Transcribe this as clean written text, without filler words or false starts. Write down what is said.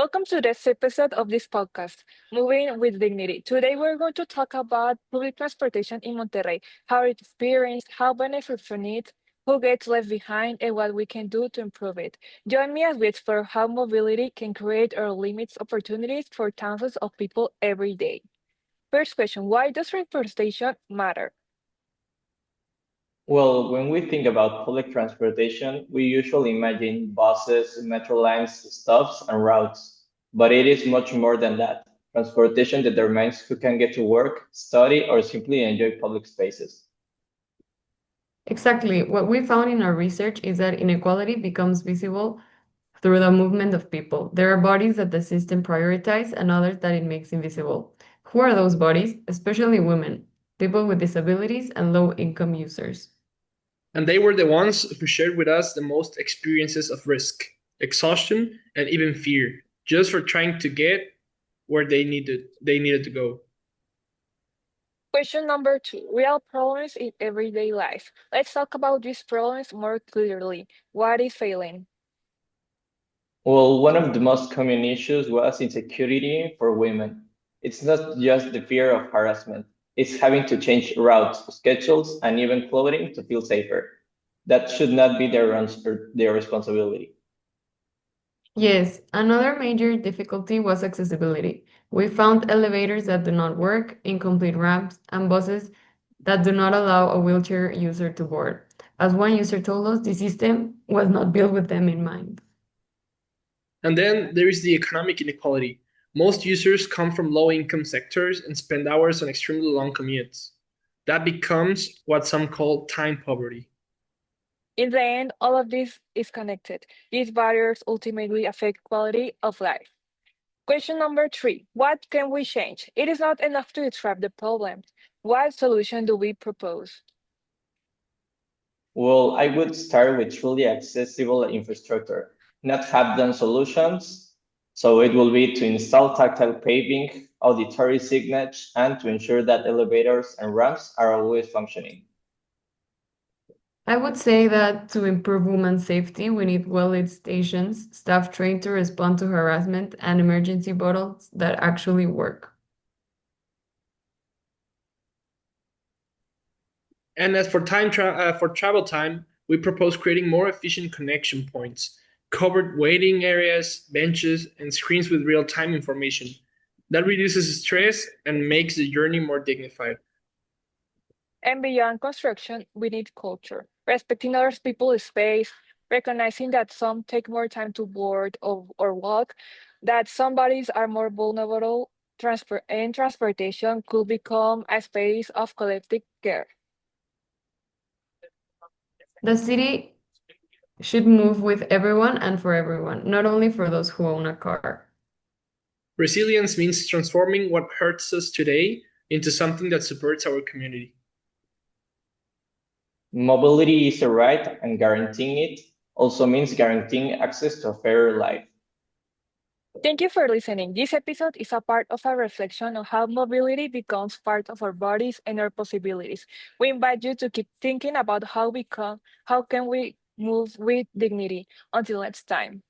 Welcome to this episode of this podcast, Moving with Dignity. Today we're going to talk about public transportation in Monterrey, how it's experienced, how benefits from it, who gets left behind, and what we can do to improve it. Join me as we explore how mobility can create or limit opportunities for thousands of people every day. First question, why does transportation matter? Well, when we think about public transportation, we usually imagine buses, metro lines, stops, and routes. But it is much more than that. Transportation determines who can get to work, study, or simply enjoy public spaces. Exactly. What we found in our research is that inequality becomes visible through the movement of people. There are bodies that the system prioritizes and others that it makes invisible. Who are those bodies? Especially women, people with disabilities, and low income users. And they were the ones who shared with us the most experiences of risk, exhaustion, and even fear, just for trying to get where they needed to go. Question number two, real problems in everyday life. Let's talk about these problems more clearly. What is failing? Well, one of the most common issues was insecurity for women. It's not just the fear of harassment, it's having to change routes, schedules, and even clothing to feel safer. That should not be their responsibility. Yes, another major difficulty was accessibility. We found elevators that do not work, incomplete ramps, and buses that do not allow a wheelchair user to board. As one user told us, the system was not built with them in mind. And then there is the economic inequality. Most users come from low income sectors and spend hours on extremely long commutes. That becomes what some call time poverty. In the end, all of this is connected. These barriers ultimately affect quality of life. Question number three, what can we change? It is not enough to describe the problem. What solution do we propose? Well, I would start with truly accessible infrastructure, not have-done solutions. So it will be to install tactile paving, auditory signage, and to ensure that elevators and ramps are always functioning. I would say that to improve women's safety, we need well-lit stations, staff trained to respond to harassment, and emergency bottles that actually work. And as for for travel time, we propose creating more efficient connection points, covered waiting areas, benches, and screens with real-time information. That reduces stress and makes the journey more dignified. And beyond construction, we need culture, respecting other people's space, recognizing that some take more time to board or walk, that some bodies are more vulnerable, and transportation could become a space of collective care. The city should move with everyone and for everyone, not only for those who own a car. Resilience means transforming what hurts us today into something that supports our community. Mobility is a right, and guaranteeing it also means guaranteeing access to a fairer life. Thank you for listening. This episode is a part of a reflection on how mobility becomes part of our bodies and our possibilities. We invite you to keep thinking about how can we move with dignity. Until next time.